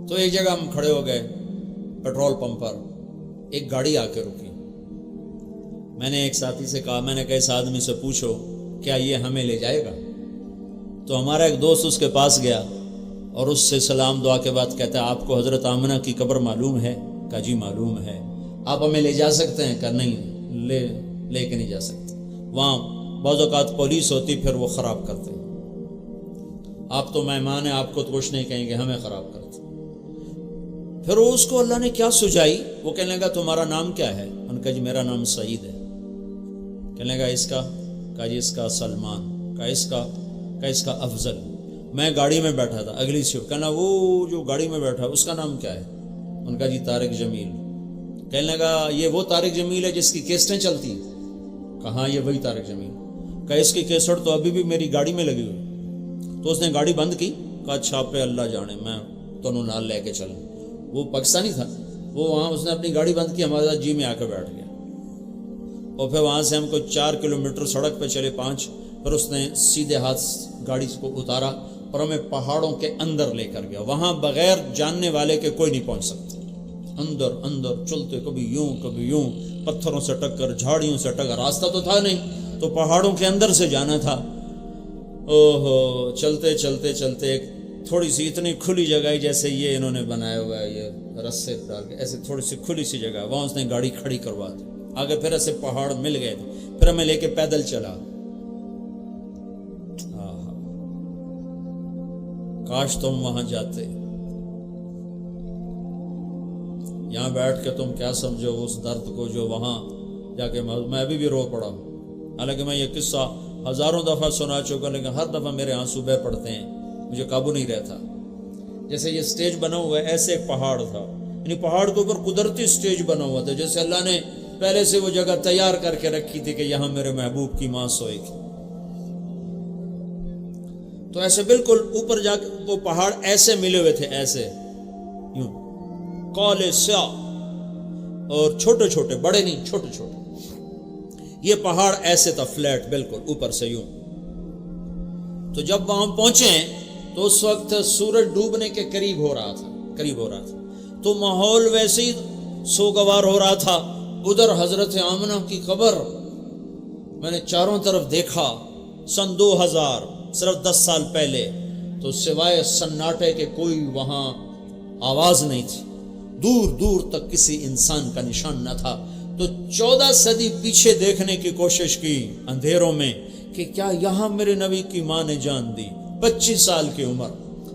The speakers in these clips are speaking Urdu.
تو ایک جگہ ہم کھڑے ہو گئے پیٹرول پمپ پر، ایک گاڑی آ کے رکی۔ میں نے ایک ساتھی سے کہا، میں نے کہا اس آدمی سے پوچھو کیا یہ ہمیں لے جائے گا؟ تو ہمارا ایک دوست اس کے پاس گیا اور اس سے سلام دعا کے بعد کہتا ہے آپ کو حضرت آمنہ کی قبر معلوم ہے؟ کہا جی معلوم ہے، آپ ہمیں لے جا سکتے ہیں؟ کہا نہیں، لے کے نہیں جا سکتے، وہاں بعض اوقات پولیس ہوتی پھر وہ خراب کرتے، آپ تو مہمان ہیں، آپ کو تو کچھ نہیں کہیں گے، ہمیں خراب کرتے۔ پھر اس کو اللہ نے کیا سجائی، وہ کہنے لگا تمہارا نام کیا ہے؟ ان کا جی میرا نام سعید ہے۔ کہنے لگا اس کا؟ کہا جی اس کا سلمان۔ کہا اس کا افضل۔ میں گاڑی میں بیٹھا تھا اگلی سیٹ، کہنا وہ جو گاڑی میں بیٹھا اس کا نام کیا ہے؟ ان کا جی طارق جمیل۔ کہنے لگا یہ وہ طارق جمیل ہے جس کی کیسٹیں چلتی ہیں؟ کہا یہ وہی طارق جمیل۔ کہا اس کی کیسٹ تو ابھی بھی میری گاڑی میں لگی ہوئی۔ تو اس نے گاڑی بند کی، کہا اچھا پہ اللہ جانے، میں تنوں نال لے کے چلوں۔ وہ پاکستانی تھا، وہ وہاں اس نے اپنی گاڑی بند کی، ہمارے ساتھ جی میں آ کے بیٹھ گیا، اور پھر وہاں سے ہم کو 4 کلومیٹر سڑک پہ چلے 5، پھر اس نے سیدھے ہاتھ گاڑی کو اتارا اور ہمیں پہاڑوں کے اندر لے کر گیا، وہاں بغیر جاننے والے کے کوئی نہیں پہنچ سکتا، اندر چلتے کبھی یوں، پتھروں سے ٹکر، جھاڑیوں سے ٹکر، راستہ تو تھا نہیں، تو پہاڑوں کے اندر سے جانا تھا۔ اوہو، چلتے ایک تھوڑی سی اتنی کھلی جگہ ہے جیسے یہ انہوں نے بنایا ہوا ہے، یہ رسے ڈال کے ایسے تھوڑی سی کھلی سی جگہ ہے، وہاں اس نے گاڑی کھڑی کروا دی۔ آگے پھر ایسے پہاڑ مل گئے تھے، پھر ہمیں لے کے پیدل چلا۔ کاش تم وہاں جاتے، یہاں بیٹھ کے تم کیا سمجھو اس درد کو جو وہاں جا کے میں ابھی بھی رو پڑا ہوں، حالانکہ میں یہ قصہ ہزاروں دفعہ سنا چکا، لیکن ہر دفعہ میرے آنسو بہہ پڑتے ہیں، مجھے قابو نہیں رہتا۔ جیسے یہ سٹیج بنا ہوا ہے، ایسے ایک پہاڑ تھا، یعنی پہاڑ کے اوپر قدرتی سٹیج بنا ہوا تھا، جیسے اللہ نے پہلے سے وہ جگہ تیار کر کے رکھی تھی کہ یہاں میرے محبوب کی ماں سوئے گی۔ تو ایسے بالکل اوپر جا کے وہ پہاڑ ایسے ملے ہوئے تھے، ایسے یوں کالے سیاہ اور چھوٹے چھوٹے، بڑے نہیں چھوٹے چھوٹے، یہ پہاڑ ایسے تھا فلیٹ بالکل اوپر سے یوں۔ تو جب وہاں پہنچے تو اس وقت سورج ڈوبنے کے قریب ہو رہا تھا، تو ماحول ویسے ہی سوگوار ہو رہا تھا۔ ادھر حضرت آمنہ کی قبر، میں نے چاروں طرف دیکھا، سن 2000 صرف 10 سال پہلے، تو سوائے سناٹے کے کوئی وہاں آواز نہیں تھی، دور تک کسی انسان کا نشان نہ تھا۔ تو 14 صدی پیچھے دیکھنے کی کوشش کی اندھیروں میں کہ کیا یہاں میرے نبی کی ماں نے جان دی، 25 سال کی عمر،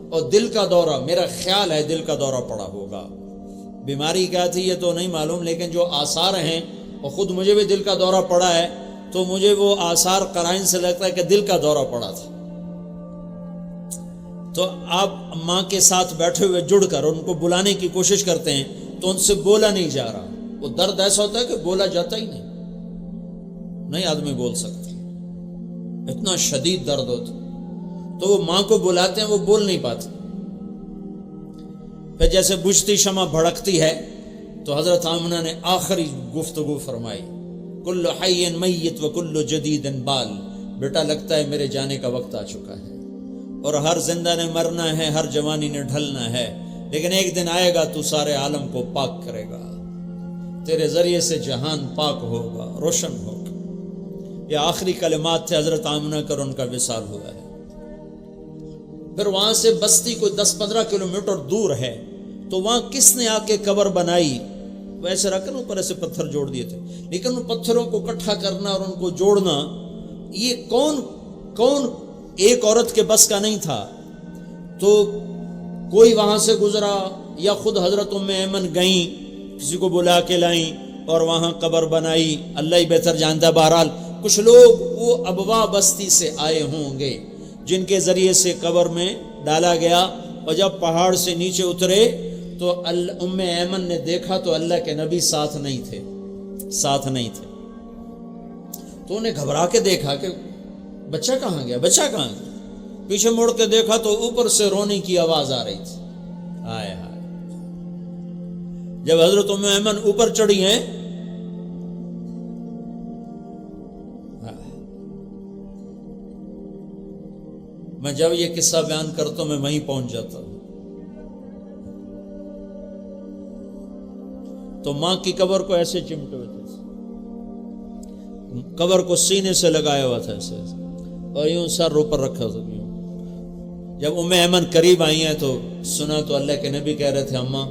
اور دل کا دورہ، میرا خیال ہے دل کا دورہ پڑا ہوگا، بیماری کیا تھی یہ تو نہیں معلوم، لیکن جو آثار ہیں، اور خود مجھے بھی دل کا دورہ پڑا ہے، تو مجھے وہ آثار قرائن سے لگتا ہے کہ دل کا دورہ پڑا تھا۔ تو آپ ماں کے ساتھ بیٹھے ہوئے جڑ کر ان کو بلانے کی کوشش کرتے ہیں تو ان سے بولا نہیں جا رہا، وہ درد ایسا ہوتا ہے کہ بولا جاتا ہی نہیں آدمی بول سکتا، اتنا شدید درد ہوتا، تو وہ ماں کو بلاتے ہیں، وہ بول نہیں پاتے۔ پھر جیسے بجھتی شمع بھڑکتی ہے، تو حضرت آمنہ نے آخری گفتگو فرمائی، کل حی میت و کل جدید بال، بیٹا لگتا ہے میرے جانے کا وقت آ چکا ہے، اور ہر زندہ نے مرنا ہے، ہر جوانی نے ڈھلنا ہے، لیکن ایک دن آئے گا تو سارے عالم کو پاک کرے گا، تیرے ذریعے سے جہان پاک ہوگا، روشن ہوگا۔ یہ آخری کلمات تھے حضرت آمنہ کر ان کا وصال ہوا ہے۔ پھر وہاں سے بستی کوئی 10-15 کلومیٹر دور ہے، تو وہاں کس نے آ کے قبر بنائی، ویسے رکھ کر اوپر ایسے پتھر جوڑ دیے تھے، لیکن ان پتھروں کو اکٹھا کرنا اور ان کو جوڑنا، یہ کون ایک عورت کے بس کا نہیں تھا۔ تو کوئی وہاں سے گزرا یا خود حضرت ام ایمن گئیں، کسی کو بلا کے لائیں اور وہاں قبر بنائی، اللہ ہی بہتر جانتا ہے۔ بہرحال کچھ لوگ وہ ابوا بستی سے آئے ہوں گے جن کے ذریعے سے قبر میں ڈالا گیا، اور جب پہاڑ سے نیچے اترے تو ام ایمن نے دیکھا تو اللہ کے نبی ساتھ نہیں تھے، تو انہیں گھبرا کے دیکھا کہ بچہ کہاں گیا، پیچھے مڑ کے دیکھا تو اوپر سے رونے کی آواز آ رہی تھی۔ ہائے ہائے، جب حضرت ام ایمن اوپر چڑھی ہیں، میں جب یہ قصہ بیان کرتا ہوں میں وہیں پہنچ جاتا ہوں۔ تو ماں کی قبر کو ایسے چمٹے ہوئے تھے، قبر کو سینے سے لگایا ہوا تھا ایسے اور یوں سر اوپر رکھا تھا یوں۔ جب ام ایمن قریب آئی ہیں تو سنا تو اللہ کے نبی کہہ رہے تھے اماں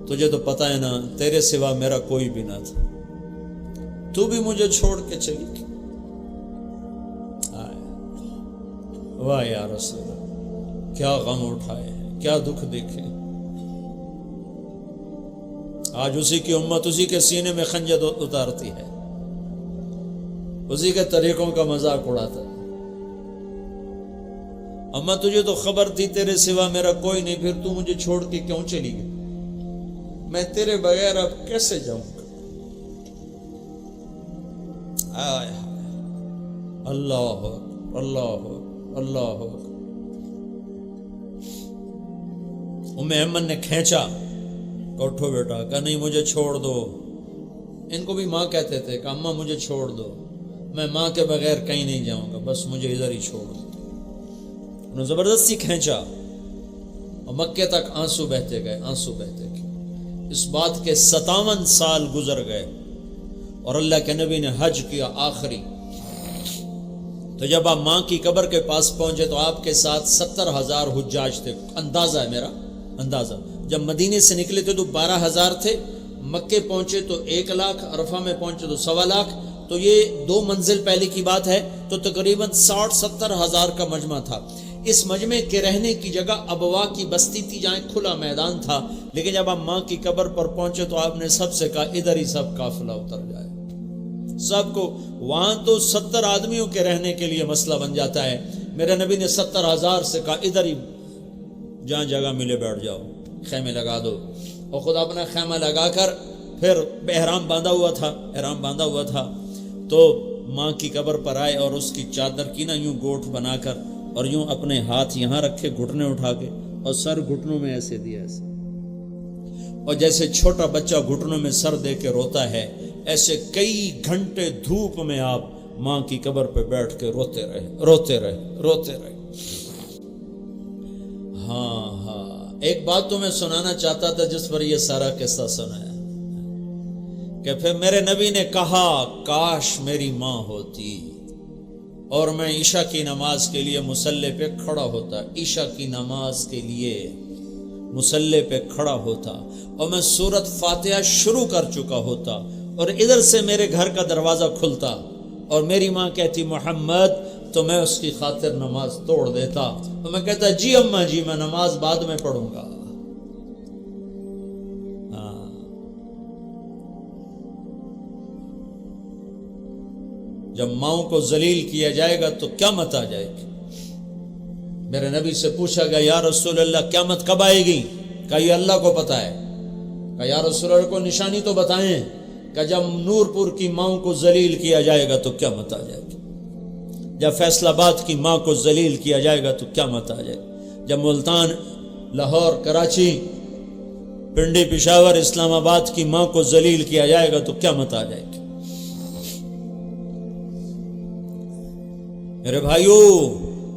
تجھے تو پتہ ہے نا تیرے سوا میرا کوئی بھی نہ تھا، تو بھی مجھے چھوڑ کے چلی گئی۔ واہ یا رسول اللہ، کیا غم اٹھائے، کیا دکھ دیکھے۔ آج اسی کی امت اسی کے سینے میں خنجر اتارتی ہے، اسی کے طریقوں کا مذاق اڑاتا ہے۔ اما تجھے تو خبر تھی تیرے سوا میرا کوئی نہیں، پھر تو مجھے چھوڑ کے کیوں چلی گئی؟ میں تیرے بغیر اب کیسے جاؤں گا؟ اللہ اللہ اللہ۔ ام ایمن نے کھینچا کہ اٹھو بیٹا، کہا نہیں مجھے چھوڑ دو۔ ان کو بھی ماں کہتے تھے کہ اماں مجھے چھوڑ دو، میں ماں کے بغیر کہیں نہیں جاؤں گا، بس مجھے ادھر ہی چھوڑ دو۔ انہوں نے زبردستی کھینچا اور مکے تک آنسو بہتے گئے، آنسو بہتے گئے۔ اس بات کے 57 سال گزر گئے اور اللہ کے نبی نے حج کیا آخری۔ تو جب آپ ماں کی قبر کے پاس پہنچے تو آپ کے ساتھ 70,000 حجاج تھے، اندازہ ہے میرا اندازہ۔ جب مدینے سے نکلے تھے تو 12,000 تھے، مکے پہنچے تو 1 لاکھ، عرفہ میں پہنچے تو 1.25 لاکھ، تو یہ 2 منزل پہلے کی بات ہے، تو تقریباً 60-70 ہزار کا مجمع تھا۔ اس مجمع کے رہنے کی جگہ ابوا کی بستی تھی جہاں کھلا میدان تھا، لیکن جب آپ ماں کی قبر پر پہنچے تو آپ نے سب سے کہا ادھر ہی سب قافلہ اتر جائے۔ سب کو وہاں تو 70 آدمیوں کے رہنے کے لیے مسئلہ بن جاتا ہے، میرے نبی نے 70,000 سے کہا ادھر ہی جہاں جگہ ملے بیٹھ جاؤ، خیمے لگا دو۔ اور خود اپنا خیمہ لگا کر پھر احرام باندھا ہوا تھا تو ماں کی قبر پر آئے اور اس کی چادر کی نا یوں گوٹھ بنا کر اور یوں اپنے ہاتھ یہاں رکھے گھٹنے اٹھا کے اور سر گھٹنوں میں ایسے دیا ایسے، اور جیسے چھوٹا بچہ گھٹنوں میں سر دے کے روتا ہے ایسے کئی گھنٹے دھوپ میں آپ ماں کی قبر پہ بیٹھ کے روتے رہے۔ ہاں ایک بات تو میں سنانا چاہتا تھا جس پر یہ سارا قصہ سنایا کہ پھر میرے نبی نے کہا کاش میری ماں ہوتی اور میں عشاء کی نماز کے لیے مصلی پہ کھڑا ہوتا، عشاء کی نماز کے لیے مصلی پہ کھڑا ہوتا اور میں سورۃ فاتحہ شروع کر چکا ہوتا اور ادھر سے میرے گھر کا دروازہ کھلتا اور میری ماں کہتی محمد، تو میں اس کی خاطر نماز توڑ دیتا تو میں کہتا جی اماں جی میں نماز بعد میں پڑھوں گا۔ جب ماؤں کو ذلیل کیا جائے گا تو قیامت آ جائے گی۔ میرے نبی سے پوچھا گیا یا رسول اللہ قیامت کب آئے گی؟ کہا یہ اللہ کو پتہ ہے۔ کہا یا رسول اللہ کو نشانی تو بتائیں۔ کہ جب نور پور کی ماؤں کو ذلیل کیا جائے گا تو قیامت آ جائے گی، جب فیصل آباد کی ماں کو ذلیل کیا جائے گا تو قیامت آ جائے گی، جب ملتان، لاہور، کراچی، پنڈی، پشاور، اسلام آباد کی ماں کو ذلیل کیا جائے گا تو قیامت آ جائے گی۔ میرے بھائیو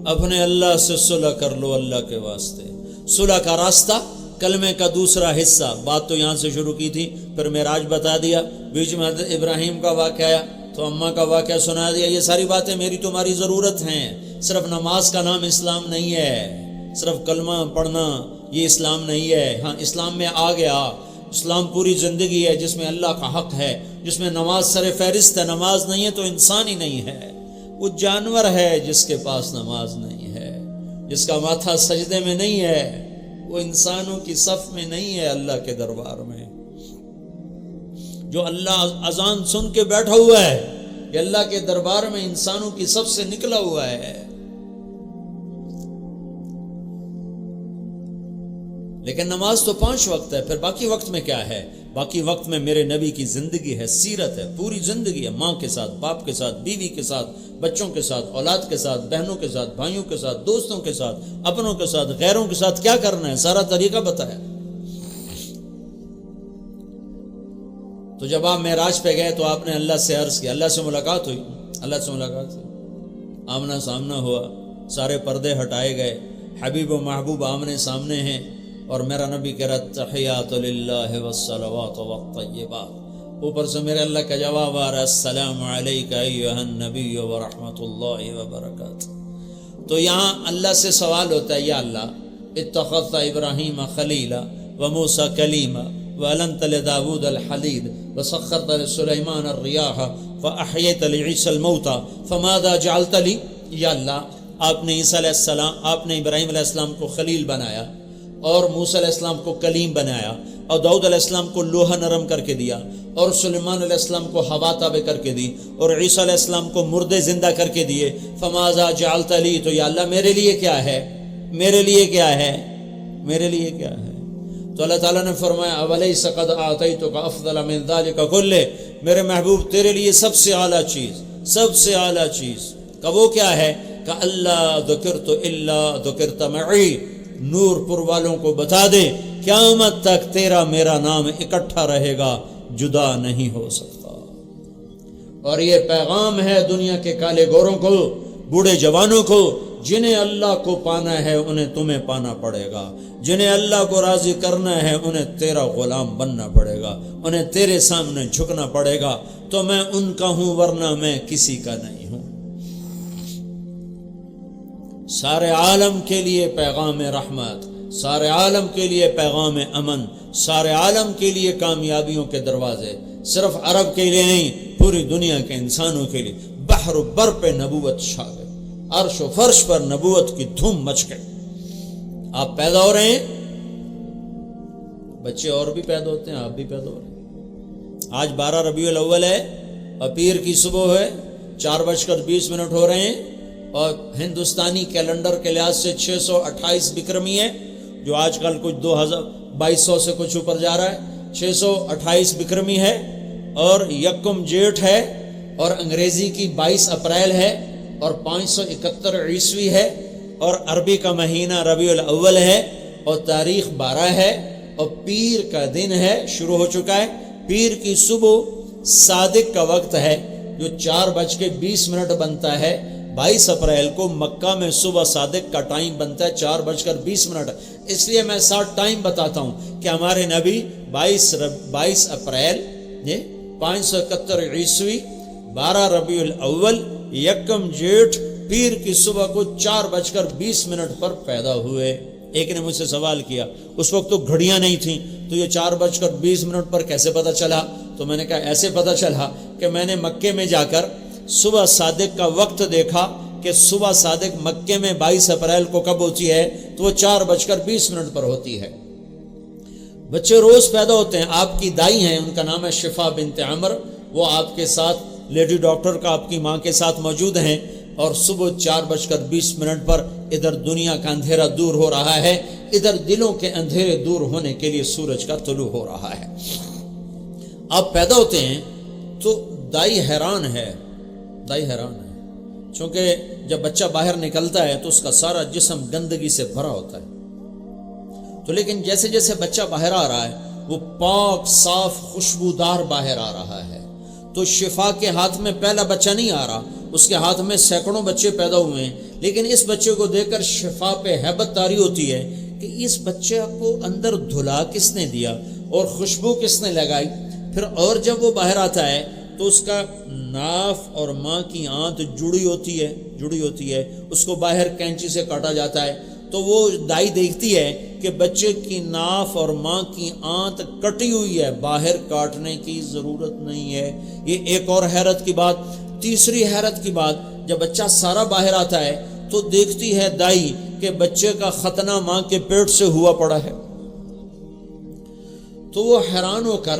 اپنے اللہ سے صلح کر لو، اللہ کے واسطے۔ صلح کا راستہ کلمے کا دوسرا حصہ، بات تو یہاں سے شروع کی تھی، پھر معراج بتا دیا، بیچ میں حضرت ابراہیم کا واقعہ آیا تو اماں کا واقعہ سنا دیا۔ یہ ساری باتیں میری تمہاری ضرورت ہیں۔ صرف نماز کا نام اسلام نہیں ہے، صرف کلمہ پڑھنا یہ اسلام نہیں ہے۔ ہاں اسلام میں آ گیا، اسلام پوری زندگی ہے جس میں اللہ کا حق ہے، جس میں نماز سر فہرست ہے۔ نماز نہیں ہے تو انسان ہی نہیں ہے، وہ جانور ہے جس کے پاس نماز نہیں ہے، جس کا ماتھا سجدے میں نہیں ہے، وہ انسانوں کی صف میں نہیں ہے اللہ کے دربار میں۔ جو اللہ اذان سن کے بیٹھا ہوا ہے یہ اللہ کے دربار میں انسانوں کی صف سے نکلا ہوا ہے۔ لیکن نماز تو 5 وقت ہے، پھر باقی وقت میں کیا ہے؟ باقی وقت میں میرے نبی کی زندگی ہے، سیرت ہے، پوری زندگی ہے، ماں کے ساتھ، باپ کے ساتھ، بیوی کے ساتھ، بچوں کے ساتھ، اولاد کے ساتھ، بہنوں کے ساتھ، بھائیوں کے ساتھ، دوستوں کے ساتھ، اپنوں کے ساتھ، غیروں کے ساتھ کیا کرنا ہے، سارا طریقہ بتایا۔ تو جب آپ معراج پہ گئے تو آپ نے اللہ سے عرض کیا، اللہ سے ملاقات ہوئی، آمنا سامنا ہوا، سارے پردے ہٹائے گئے، حبیب و محبوب آمنے سامنے ہیں اور میرا نبی کہہ رہا تحیات للہ والصلوات والطیبات، اوپر سے میرے اللہ کا جواب آ رہا ہے السلام علیک ایھا النبی ورحمۃ اللہ وبرکاتہ۔ تو یہاں اللہ سے سوال ہوتا ہے، یا اللہ اتخذت ابراہیم خلیلا وموسیٰ کلیما وألنت لداود الحدید وسخرت لسلیمان الریاح فأحییت لعیسی الموتى فماذا جعلت لی، یا اللہ آپ نے عیسیٰ علیہ السلام، آپ نے ابراہیم علیہ السلام کو خلیل بنایا اور موسیٰ علیہ السلام کو کلیم بنایا اور داؤد علیہ السلام کو لوہا نرم کر کے دیا اور سلیمان علیہ السلام کو ہوا تابع کر کے دی اور عیسیٰ علیہ السلام کو مردے زندہ کر کے دیے، فماذا جعلت لی، تو یا اللہ میرے لیے کیا ہے، میرے لیے کیا ہے، میرے لیے کیا ہے؟ تو اللہ تعالیٰ نے فرمایا اولیس قد اعطیتک افضل من ذلک کلہ، میرے محبوب تیرے لیے سب سے اعلیٰ چیز، سب سے اعلیٰ چیز کہ وہ کیا ہے کہ اللہ ذکرت الا ذکرت معی، نور پور والوں کو بتا دے قیامت تک تیرا میرا نام اکٹھا رہے گا، جدا نہیں ہو سکتا۔ اور یہ پیغام ہے دنیا کے کالے گوروں کو، بوڑھے جوانوں کو، جنہیں اللہ کو پانا ہے انہیں تمہیں پانا پڑے گا، جنہیں اللہ کو راضی کرنا ہے انہیں تیرا غلام بننا پڑے گا، انہیں تیرے سامنے جھکنا پڑے گا، تو میں ان کا ہوں ورنہ میں کسی کا نہیں ہوں۔ سارے عالم کے لیے پیغام رحمت، سارے عالم کے لیے پیغام امن، سارے عالم کے لیے کامیابیوں کے دروازے، صرف عرب کے لیے نہیں، پوری دنیا کے انسانوں کے لیے۔ بحر و بر پہ نبوت چھا گئی، عرش و فرش پر نبوت کی دھوم مچ گئی۔ آپ پیدا ہو رہے ہیں، بچے اور بھی پیدا ہوتے ہیں، آپ بھی پیدا ہو رہے ہیں۔ آج 12 ربیع الاول ہے اور پیر کی صبح ہے، 4:20 ہو رہے ہیں، اور ہندوستانی کیلنڈر کے لحاظ سے 628 بکرمی ہے، جو آج کل کچھ 2200 سے کچھ اوپر جا رہا ہے، 628 بکرمی ہے، اور یکم جیٹھ ہے، اور انگریزی کی 22 اپریل ہے، اور 571 عیسوی ہے، اور عربی کا مہینہ ربیع الاول ہے، اور تاریخ 12 ہے، اور پیر کا دن ہے، شروع ہو چکا ہے۔ پیر کی صبح صادق کا وقت ہے جو 4:20 بنتا ہے۔ 22 اپریل کو مکہ میں صبح صادق کا ٹائم بنتا ہے 4:20۔ اس لیے میں 60 ٹائم بتاتا ہوں کہ ہمارے نبی 22 اپریل 571 عیسوی 12 ربیع الاول یکم جیٹھ پیر کی صبح کو 4:20 پر پیدا ہوئے۔ ایک نے مجھ سے سوال کیا، اس وقت تو گھڑیاں نہیں تھیں، تو یہ 4:20 پر کیسے پتا چلا؟ تو میں نے کہا ایسے پتا چلا کہ میں نے مکے میں جا کر صبح صادق کا وقت دیکھا کہ صبح صادق مکے میں 22 اپریل کو کب ہوتی ہے، تو وہ 4:20 پر ہوتی ہے۔ بچے روز پیدا ہوتے ہیں۔ آپ کی دائی ہیں، ان کا نام ہے شفا بنت عمر، وہ آپ کے ساتھ لیڈی ڈاکٹر کا آپ کی ماں کے ساتھ موجود ہیں، اور صبح 4:20 پر ادھر دنیا کا اندھیرا دور ہو رہا ہے، ادھر دلوں کے اندھیرے دور ہونے کے لیے سورج کا طلوع ہو رہا ہے۔ آپ پیدا ہوتے ہیں تو دائی حیران ہے، دائی حیران ہے، چونکہ جب بچہ باہر نکلتا ہے تو اس کا سارا جسم گندگی سے بھرا ہوتا ہے، تو لیکن جیسے جیسے بچہ باہر آ رہا ہے وہ پاک صاف خوشبودار باہر آ رہا ہے۔ تو شفا کے ہاتھ میں پہلا بچہ نہیں آ رہا، اس کے ہاتھ میں سینکڑوں بچے پیدا ہوئے ہیں، لیکن اس بچے کو دیکھ کر شفا پہ ہیبت طاری ہوتی ہے کہ اس بچے کو اندر دھلا کس نے دیا اور خوشبو کس نے لگائی۔ پھر اور جب وہ باہر آتا ہے تو اس کا ناف اور ماں کی آنت جڑی ہوتی ہے، اس کو باہر کینچی سے کاٹا جاتا ہے، تو وہ دائی دیکھتی ہے کہ بچے کی ناف اور ماں کی آنت کٹی ہوئی ہے، باہر کاٹنے کی ضرورت نہیں ہے۔ یہ ایک اور حیرت کی بات۔ تیسری حیرت کی بات، جب بچہ سارا باہر آتا ہے تو دیکھتی ہے دائی کہ بچے کا ختنہ ماں کے پیٹ سے ہوا پڑا ہے، تو وہ حیران ہو کر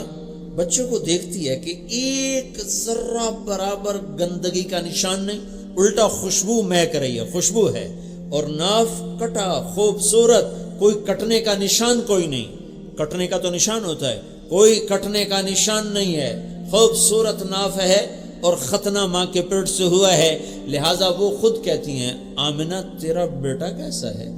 بچے کو دیکھتی ہے کہ ایک ذرہ برابر گندگی کا نشان نہیں، الٹا خوشبو مہک رہی ہے، خوشبو ہے، اور ناف کٹا خوبصورت، کوئی کٹنے کا نشان کوئی نہیں۔ کٹنے کا تو نشان ہوتا ہے، کوئی کٹنے کا نشان نہیں ہے، خوبصورت ناف ہے اور ختنہ ماں کے پیٹ سے ہوا ہے۔ لہٰذا وہ خود کہتی ہیں آمنہ تیرا بیٹا کیسا ہے؟